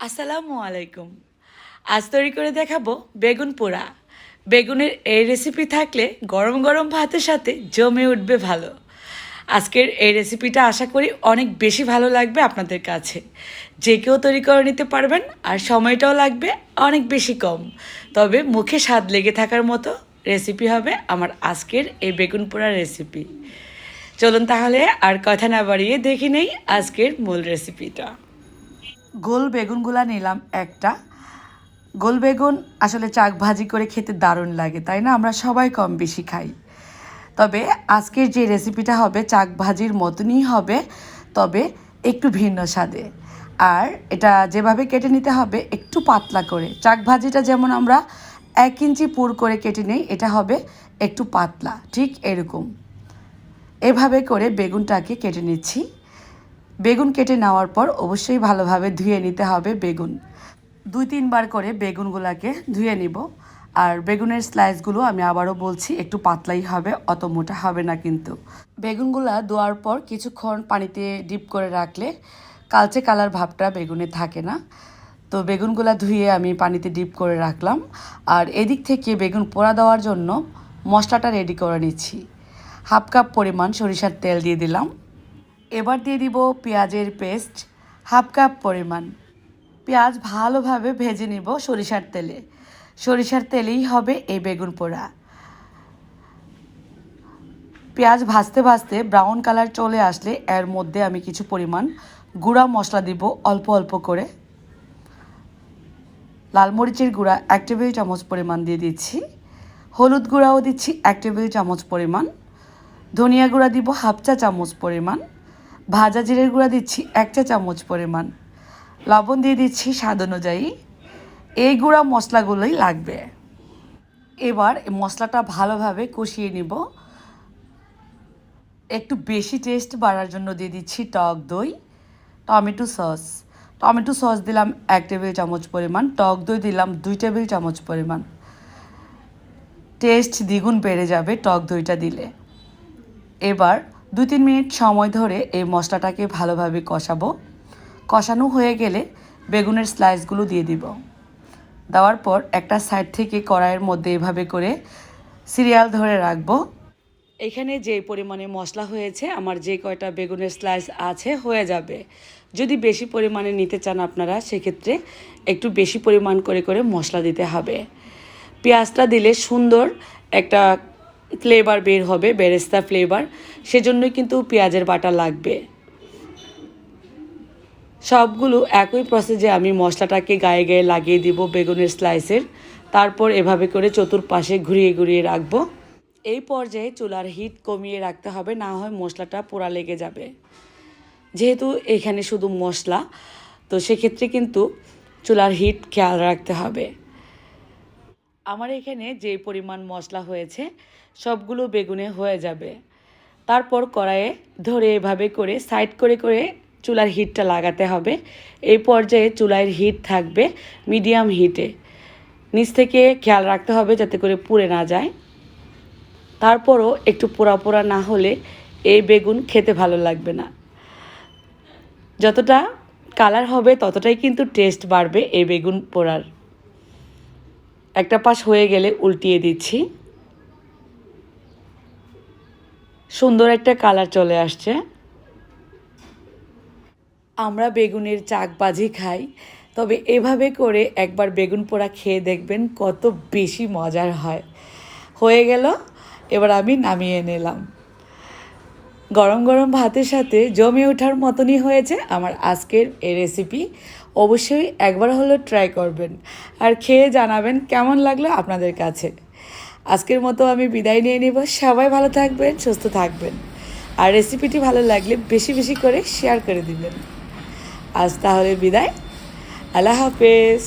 আসসালামু আলাইকুম। আজ তৈরি করে দেখাবো বেগুন পোড়া। বেগুনের এই রেসিপি থাকলে গরম গরম ভাতের সাথে জমে উঠবে ভালো। আজকের এই রেসিপিটা আশা করি অনেক বেশি ভালো লাগবে আপনাদের কাছে। যে কেউ তৈরি করে নিতে পারবেন, আর সময়টাও লাগবে অনেক বেশি কম। তবে মুখে স্বাদ লেগে থাকার মতো রেসিপি হবে আমার আজকের এই বেগুন পোড়া রেসিপি। চলুন তাহলে আর কথা না বাড়িয়ে দেখে নেই আজকের মূল রেসিপিটা। গোল বেগুনগুলা নিলাম একটা। গোল বেগুন আসলে চাক ভাজি করে খেতে দারুণ লাগে, তাই না? আমরা সবাই কম বেশি খাই। তবে আজকের যে রেসিপিটা হবে চাক ভাজির মতনই হবে, তবে একটু ভিন্ন স্বাদে। আর এটা যেভাবে কেটে নিতে হবে একটু পাতলা করে। চাক ভাজিটা যেমন আমরা 1 ইঞ্চি পুর করে কেটে নিই, এটা হবে একটু পাতলা, ঠিক এরকম। এভাবে করে বেগুনটাকে কেটে নিচ্ছি। বেগুন কেটে নেওয়ার পর অবশ্যই ভালোভাবে ধুয়ে নিতে হবে বেগুন। 2-3 বার করে বেগুনগুলোকে ধুয়ে নিব। আর বেগুনের স্লাইসগুলো আমি আবারও বলছি একটু পাতলাই হবে, অত মোটা হবে না কিন্তু। বেগুনগুলা ধোয়ার পর কিছুক্ষণ পানিতে ডিপ করে রাখলে কালচে কালার ভাবটা বেগুনে থাকে না। তো বেগুনগুলা ধুয়ে আমি পানিতে ডিপ করে রাখলাম। আর এদিক থেকে বেগুন পোড়া দেওয়ার জন্য মশলাটা রেডি করে নিচ্ছি। 1/2 কাপ পরিমাণ সরিষার তেল দিয়ে দিলাম। এবার দিয়ে দিব পেঁয়াজের পেস্ট 1/2 কাপ পরিমাণ। পেঁয়াজ ভালোভাবে ভেজে নিব সরিষার তেলে। সরিষার তেলেই হবে এই বেগুন পোড়া। পেঁয়াজ ভাজতে ভাজতে ব্রাউন কালার চলে আসলে এর মধ্যে আমি কিছু পরিমাণ গুঁড়া মশলা দিব অল্প অল্প করে। লাল মরিচের গুঁড়া 1 টেবিল চামচ পরিমাণ দিয়ে দিচ্ছি। হলুদ গুঁড়াও দিচ্ছি 1 টেবিল চামচ পরিমাণ। ধনিয়া গুঁড়া দিব 1/2 চা চামচ পরিমাণ। ভাজা জিরের গুঁড়া দিচ্ছি 1 চা চামচ পরিমাণ। লবণ দিয়ে দিচ্ছি স্বাদ অনুযায়ী। এই গুঁড়া মশলাগুলোই লাগবে। এবার এই মশলাটা ভালোভাবে কষিয়ে নিব। একটু বেশি টেস্ট বাড়ার জন্য দিয়ে দিচ্ছি টক দই, টমেটো সস দিলাম 1 টেবিল চামচ পরিমাণ। টক দই দিলাম 2 টেবিল চামচ পরিমাণ। টেস্ট দ্বিগুণ বেড়ে যাবে টক দইটা দিলে। এবার 2-3 মিনিট সময় ধরে এই মশলাটাকে ভালোভাবে কষাবো। কষানো হয়ে গেলে বেগুনের স্লাইসগুলো দিয়ে দিব। দেওয়ার পর একটা সাইড থেকে কড়াইয়ের মধ্যে এভাবে করে সিরিয়াল ধরে রাখবো। এখানে যে পরিমাণে মশলা হয়েছে, আমার যে কয়টা বেগুনের স্লাইস আছে হয়ে যাবে। যদি বেশি পরিমাণে নিতে চান আপনারা, সেক্ষেত্রে একটু বেশি পরিমাণ করে করে মশলা দিতে হবে। পেঁয়াজটা দিলে সুন্দর একটা ফ্লেভার বের হবে, বেরেস্তা ফ্লেভার। সেজন্যই কিন্তু পেঁয়াজের বাটা লাগবে। সবগুলো একই প্রসেসে আমি মশলাটাকে গায়ে গায়ে লাগিয়ে দিব বেগুনের স্লাইসের। তারপর এভাবে করে চতুর্পাশে ঘুরিয়ে ঘুরিয়ে রাখবো। এই পর্যায়ে চুলার হিট কমিয়ে রাখতে হবে, না হয় মশলাটা পোড়া লেগে যাবে। যেহেতু এখানে শুধু মশলা, তো সেক্ষেত্রে কিন্তু চুলার হিট খেয়াল রাখতে হবে। আমার এখানে যে পরিমাণ মশলা হয়েছে সবগুলো বেগুনে হয়ে যাবে। তারপর কড়াইয়ে ধরে এভাবে করে সাইড করে করে চুলার হিটটা লাগাতে হবে। এই পর্যায়ে চুলার হিট থাকবে মিডিয়াম হিটে। নিচ থেকে খেয়াল রাখতে হবে যাতে করে পুড়ে না যায়। তারপরও একটু পোড়া পোড়া না হলে এই বেগুন খেতে ভালো লাগবে না। যতটা কালার হবে ততটাই কিন্তু টেস্ট বাড়বে এই বেগুন পোড়ার। একটা পাশ হয়ে গেলে উল্টিয়ে দিচ্ছি। সুন্দর একটা কালার চলে আসছে। আমরা বেগুনের চাক ভাজি খাই, তবে এভাবে করে একবার বেগুন পোড়া খেয়ে দেখবেন কত বেশি মজার হয়। হয়ে গেল, এবার আমি নামিয়ে নিলাম। গরম গরম ভাতের সাথে জমে ওঠার মতনই হয়েছে আমার আজকের এই রেসিপি। অবশ্যই একবার হলেও ট্রাই করবেন আর খেয়ে জানাবেন কেমন লাগলো আপনাদের কাছে। আজকের মতো আমি বিদায় নিয়ে নিব। সবাই ভালো থাকবেন, সুস্থ থাকবেন। আর রেসিপিটি ভালো লাগলে বেশি বেশি করে শেয়ার করে দিবেন। আজ তাহলে বিদায়। আল্লাহ হাফেজ।